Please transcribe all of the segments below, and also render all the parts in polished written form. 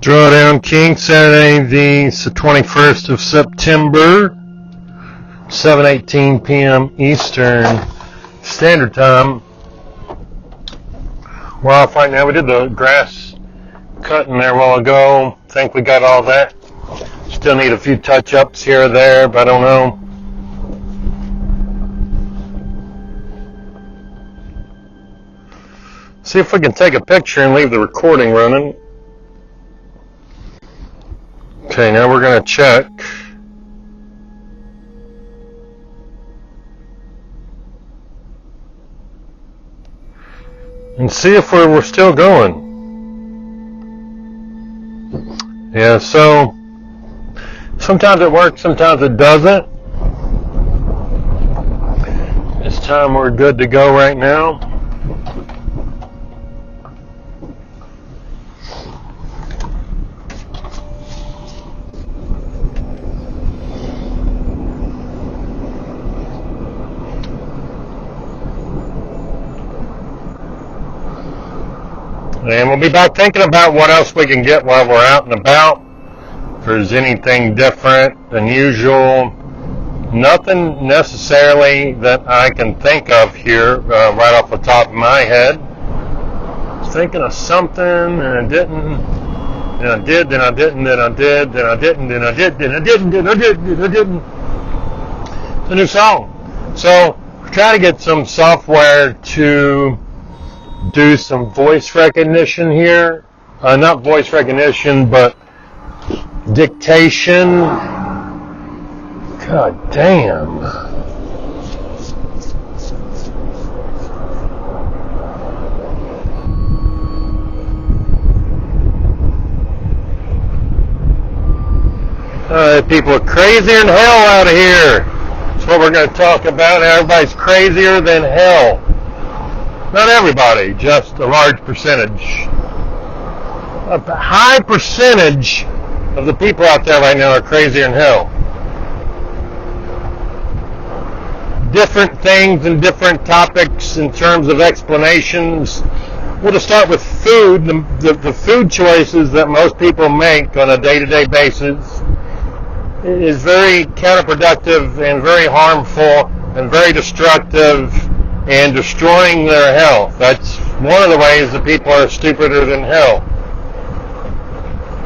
DrawDownKing, Saturday the 21st of September, 7:18 p.m. Eastern Standard Time. We're off right now. We did the grass cutting there a while ago. Think we got all that. Still need a few touch-ups here or there, but I don't know. See if we can take a picture and leave the recording running. Okay, now we're going to check. And see if we're still going. Yeah, so sometimes it works, sometimes it doesn't. This time we're good to go right now. And we'll be back thinking about what else we can get while we're out and about. If there's anything different than usual. Nothing necessarily that I can think of here right off the top of my head. I was thinking of something and I didn't. Then I did, then I didn't, then I did, then I didn't, then I did, then I didn't, then I did, then I didn't. It's a new song. So we're trying to get some software to do some voice recognition here. Not voice recognition, but dictation. God damn. People are crazier than hell out of here. That's what we're going to talk about. Everybody's crazier than hell. Not everybody, just a large percentage. A high percentage of the people out there right now are crazier than hell. Different things and different topics in terms of explanations. We'll just start with food. The food choices that most people make on a day-to-day basis is very counterproductive and very harmful and very destructive and destroying their health. That's one of the ways that people are stupider than hell.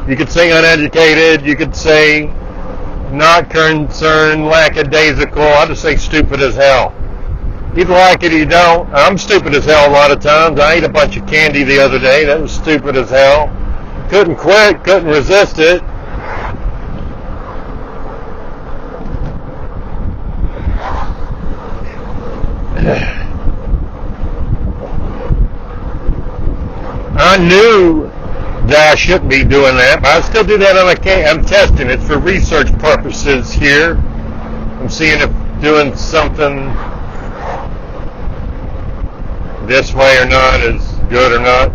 You could say uneducated, you could say not concerned, lackadaisical. I'll just say stupid as hell. Either like it or you don't. I'm stupid as hell a lot of times. I ate a bunch of candy the other day. That was stupid as hell. Couldn't quit, couldn't resist it. I knew that I shouldn't be doing that, but I still do that on occasion. I'm testing it for research purposes here. I'm seeing if doing something this way or not is good or not.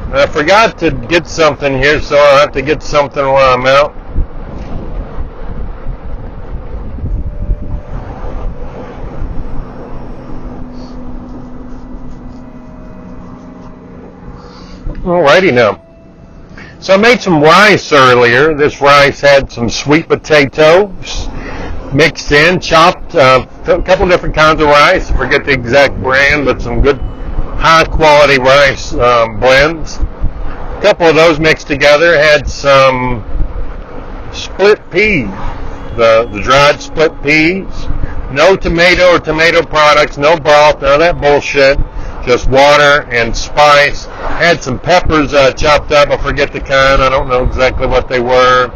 And I forgot to get something here, so I'll have to get something while I'm out. Alrighty now. So I made some rice earlier. This rice had some sweet potatoes mixed in, chopped, a couple different kinds of rice. I forget the exact brand, but some good high quality rice blends. A couple of those mixed together. Had some split peas, the dried split peas. No tomato or tomato products, no broth, none of that bullshit. Just water and spice. Had some peppers chopped up. I forget the kind. I don't know exactly what they were.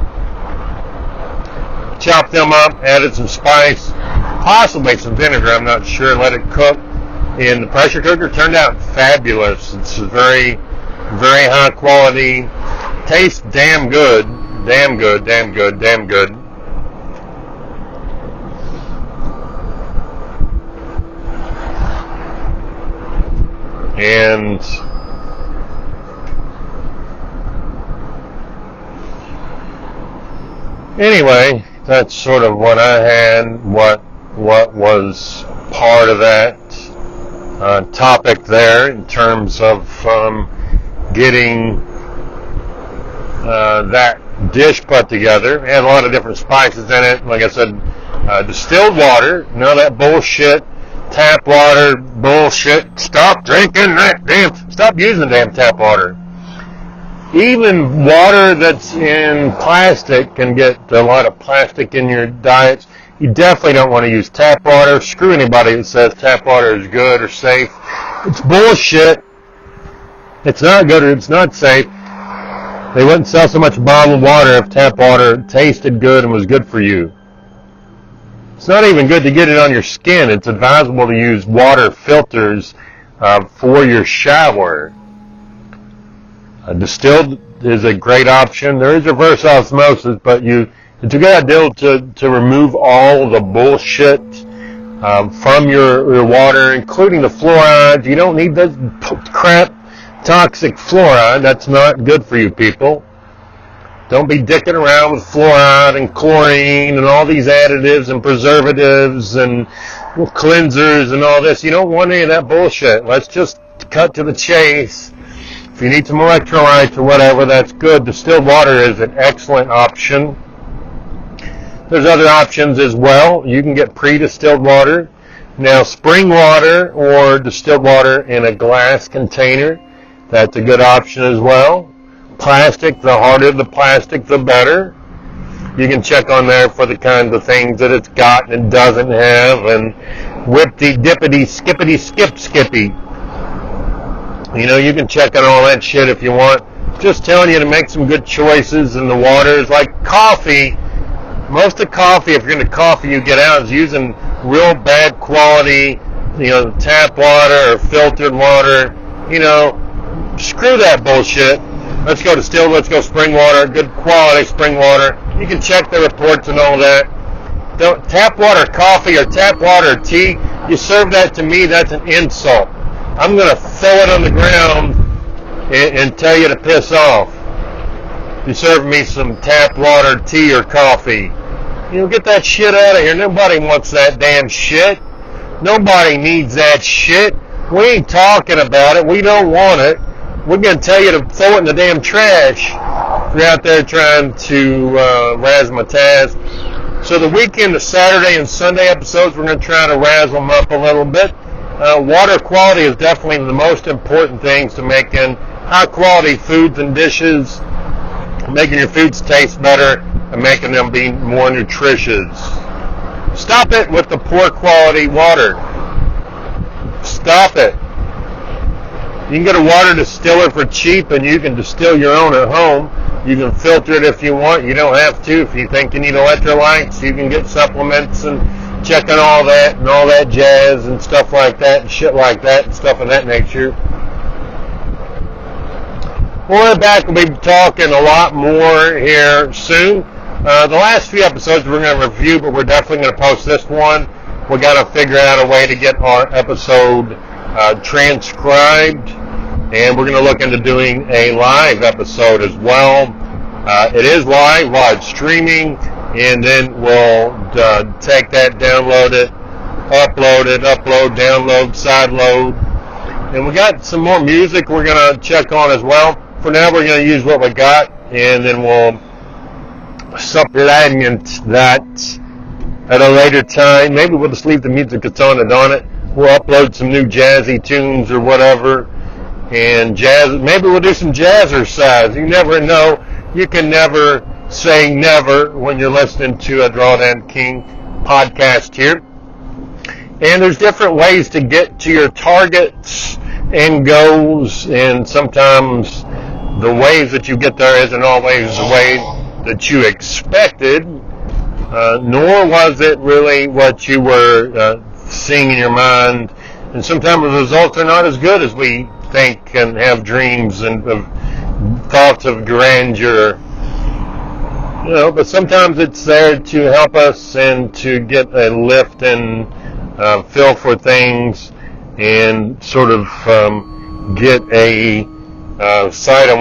Chopped them up. Added some spice. Possibly some vinegar. I'm not sure. Let it cook in the pressure cooker. Turned out fabulous. It's very, very high quality. Tastes damn good. Damn good. Damn good. Damn good. And anyway, that's sort of what I had, what was part of that topic there in terms of getting that dish put together. It had a lot of different spices in it. Like I said, distilled water, none of that bullshit, tap water bullshit. Stop drinking that stop using the damn tap water. Even water that's in plastic can get a lot of plastic in your diets. You definitely don't want to use tap water. Screw anybody that says tap water is good or safe. It's bullshit. It's not good or it's not safe. They wouldn't sell so much bottled water if tap water tasted good and was good for you. It's not even good to get it on your skin. It's advisable to use water filters for your shower. Distilled is a great option. There is reverse osmosis, but it's a good idea to remove all the bullshit from your water, including the fluoride. You don't need this crap toxic fluoride. That's not good for you people. Don't be dicking around with fluoride and chlorine and all these additives and preservatives and cleansers and all this. You don't want any of that bullshit. Let's just cut to the chase. If you need some electrolytes or whatever, that's good. Distilled water is an excellent option. There's other options as well. You can get pre-distilled water. Now, spring water or distilled water in a glass container, that's a good option as well. Plastic, the harder the plastic, the better. You can check on there for the kinds of things that it's got and doesn't have, and whippity-dippity, skippity-skippy. You know, you can check on all that shit if you want. Just telling you to make some good choices, and the water is like coffee. Most of coffee, if you're into coffee you get out, is using real bad quality, tap water or filtered water. Screw that bullshit. Let's go distilled, let's go spring water, good quality spring water. You can check the reports and all that. Tap water coffee or tap water tea, you serve that to me, that's an insult. I'm going to throw it on the ground and tell you to piss off. You serve me some tap water tea or coffee. Get that shit out of here. Nobody wants that damn shit. Nobody needs that shit. We ain't talking about it. We don't want it. We're going to tell you to throw it in the damn trash if you're out there trying to razzmatazz. So the weekend, the Saturday and Sunday episodes, we're going to try to razzle them up a little bit. Water quality is definitely the most important things to making high-quality foods and dishes, making your foods taste better, and making them be more nutritious. Stop it with the poor quality water. Stop it. You can get a water distiller for cheap, and you can distill your own at home. You can filter it if you want. You don't have to. If you think you need electrolytes, you can get supplements and check on all that and all that jazz and stuff like that and shit like that and stuff of that nature. We'll be back. We'll be talking a lot more here soon. The last few episodes we're going to review, but we're definitely going to post this one. We got to figure out a way to get our episode transcribed, and we're going to look into doing a live episode as well. It is live streaming, and then we'll take that, download it, upload, download, sideload. And we got some more music we're going to check on as well. For now, we're going to use what we got, and then we'll supplement that at a later time. Maybe we'll just leave the music that's on it. We'll upload some new jazzy tunes or whatever, and maybe we'll do some jazzercise. You never know. You can never say never when you're listening to a DrawDownKing podcast here. And there's different ways to get to your targets and goals, and sometimes the ways that you get there isn't always the way that you expected, nor was it really what you were seeing in your mind. And sometimes the results are not as good as we think and have dreams and thoughts of grandeur. But sometimes it's there to help us and to get a lift and feel for things and sort of get a sight on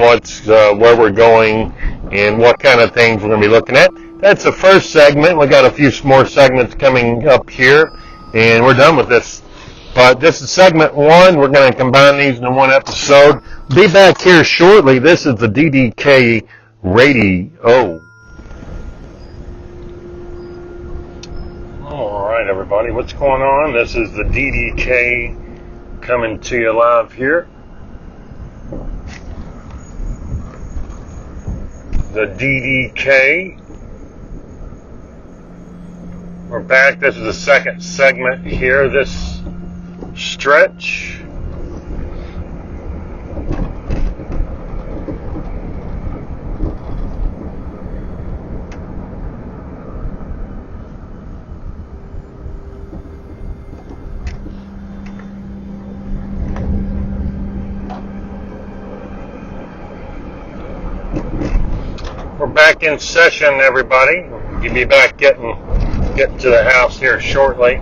where we're going and what kind of things we're going to be looking at. That's the first segment. We got a few more segments coming up here, and we're done with this. But this is segment one. We're going to combine these into one episode. Be back here shortly. This is the DDK Radio. Alright everybody, what's going on? This is the DDK coming to you live here. The DDK. We're back. This is the second segment here, this stretch. We're back in session, everybody. We'll be back getting to the house here shortly.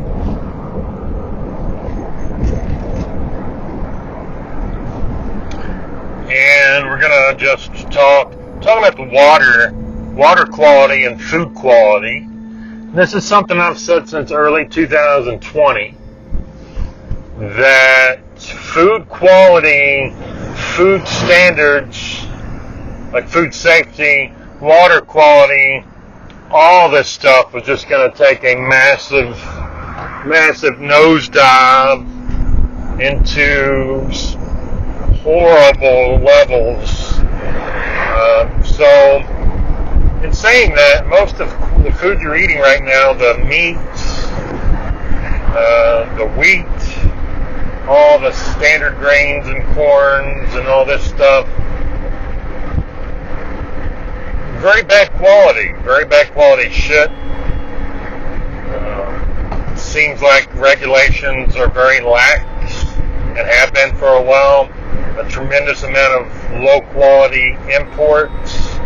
And we're gonna just talk about the water quality and food quality. This is something I've said since early 2020, that food quality, food standards, like food safety, water quality, all this stuff was just going to take a massive nosedive into horrible levels. So, in saying that, most of the food you're eating right now, the meats, the wheat, all the standard grains and corns and all this stuff, very bad quality shit. Seems like regulations are very lax and have been for a while. A tremendous amount of low quality imports,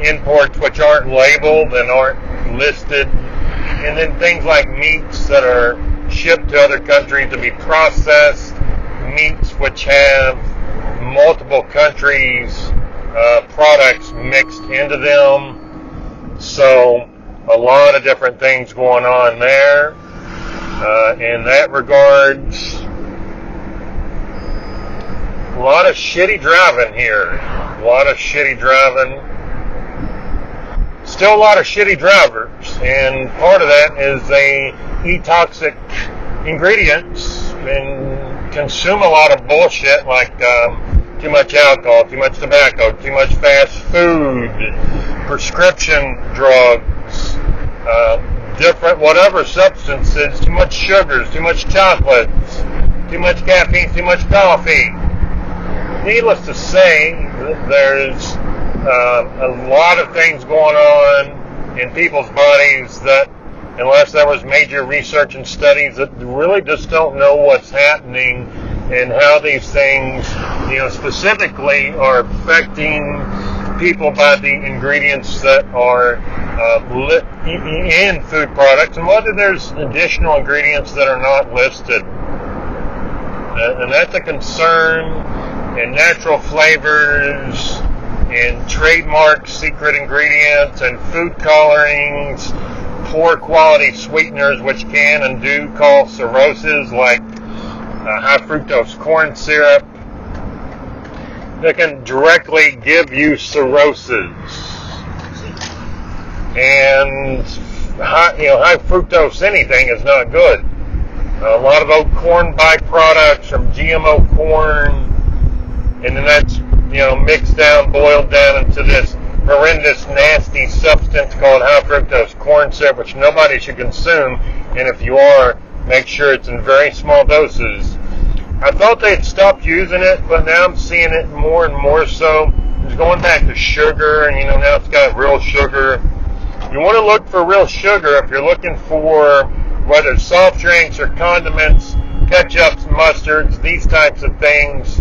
imports which aren't labeled and aren't listed, and then things like meats that are shipped to other countries to be processed, meats which have multiple countries' products mixed into them. So a lot of different things going on there in that regards. A lot of shitty driving here. Still a lot of shitty drivers, and part of that is they eat toxic ingredients and consume a lot of bullshit like too much alcohol, too much tobacco, too much fast food, prescription drugs, different whatever substances, too much sugars, too much chocolates, too much caffeine, too much coffee. Needless to say, there's a lot of things going on in people's bodies that, unless there was major research and studies, that really just don't know what's happening and how these things, specifically are affecting people by the ingredients that are in food products, and whether there's additional ingredients that are not listed. And that's a concern. And natural flavors, and trademark secret ingredients, and food colorings, poor quality sweeteners which can and do cause cirrhosis, like high fructose corn syrup, that can directly give you cirrhosis. And high fructose anything is not good. A lot of oat corn byproducts from GMO corn, and then that's, mixed down, boiled down into this horrendous, nasty substance called high fructose corn syrup, which nobody should consume, and if you are, make sure it's in very small doses. I thought they'd stopped using it, but now I'm seeing it more and more so. It's going back to sugar, and now it's got real sugar. You want to look for real sugar if you're looking for whether it's soft drinks or condiments, ketchups, mustards, these types of things.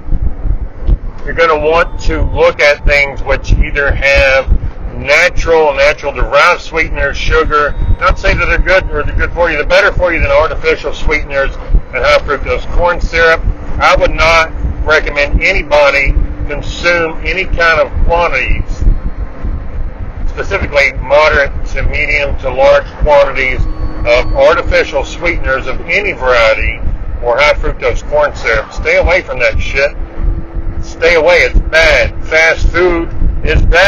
You're going to want to look at things which either have natural derived sweeteners, sugar. Not say that they're good or they're good for you. They're better for you than artificial sweeteners and high fructose corn syrup. I would not recommend anybody consume any kind of quantities, specifically moderate to medium to large quantities of artificial sweeteners of any variety or high fructose corn syrup. Stay away from that shit. Stay away. It's bad. Fast food is bad.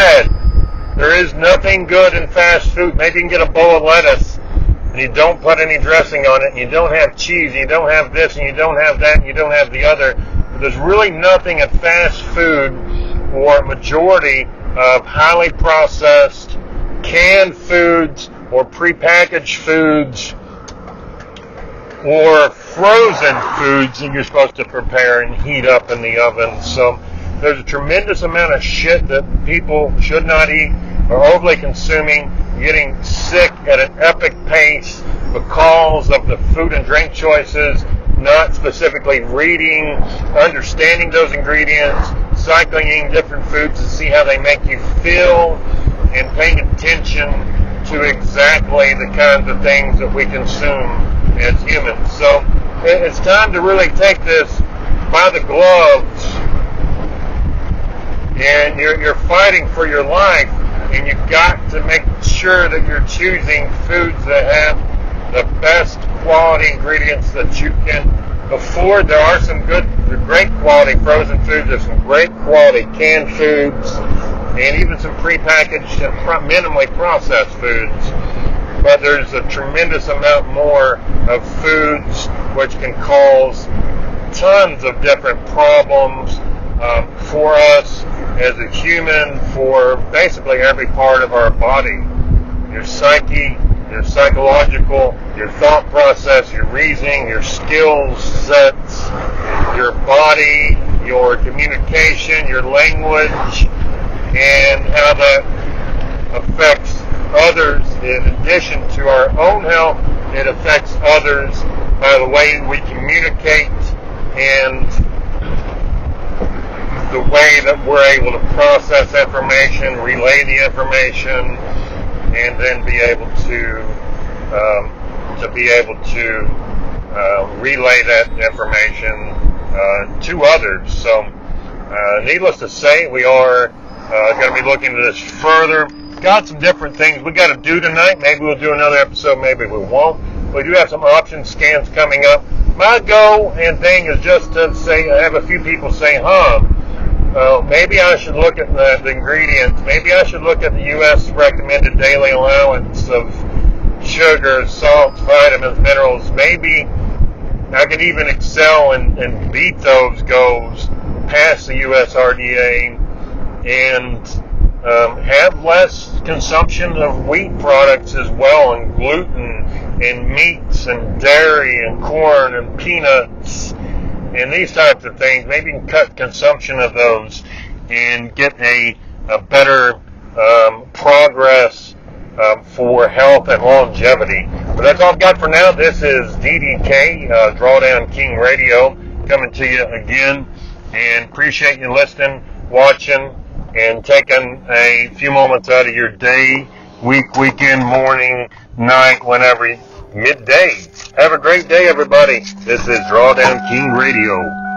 nothing good in fast food. Maybe you can get a bowl of lettuce and you don't put any dressing on it, and you don't have cheese, and you don't have this, and you don't have that, and you don't have the other. But there's really nothing in fast food, or majority of highly processed canned foods or prepackaged foods or frozen foods that you're supposed to prepare and heat up in the oven. So there's a tremendous amount of shit that people should not eat or overly consuming, getting sick at an epic pace because of the food and drink choices, not specifically reading, understanding those ingredients, cycling different foods to see how they make you feel, and paying attention to exactly the kinds of things that we consume as humans. So it's time to really take this by the gloves, and you're fighting for your life, and you've got to make sure that you're choosing foods that have the best quality ingredients that you can afford. There are some great quality frozen foods. There's some great quality canned foods, and even some prepackaged and minimally processed foods. But there's a tremendous amount more of foods which can cause tons of different problems for us as a human, for basically every part of our body. Your psyche, your psychological, your thought process, your reasoning, your skill sets, your body, your communication, your language, and how that affects others. In addition to our own health, it affects others by the way we communicate and the way that we're able to process information, relay the information, and then be able to relay that information to others. So, needless to say, we are going to be looking at this further. Got some different things we got to do tonight. Maybe we'll do another episode. Maybe we won't. We do have some option scans coming up. My goal and thing is just to say, I have a few people say, maybe I should look at the ingredients. Maybe I should look at the U.S. recommended daily allowance of sugar, salts, vitamins, minerals. Maybe I could even excel and beat those goals past the U.S. RDA and have less consumption of wheat products as well, and gluten, and meats, and dairy, and corn, and peanuts, and these types of things. Maybe you can cut consumption of those and get a better progress for health and longevity. But that's all I've got for now. This is DDK, DrawDownKing Radio, coming to you again, and appreciate you listening, watching, and taking a few moments out of your day, week, weekend, morning, night, whenever, midday. Have a great day, everybody. This is DrawDownKing Radio.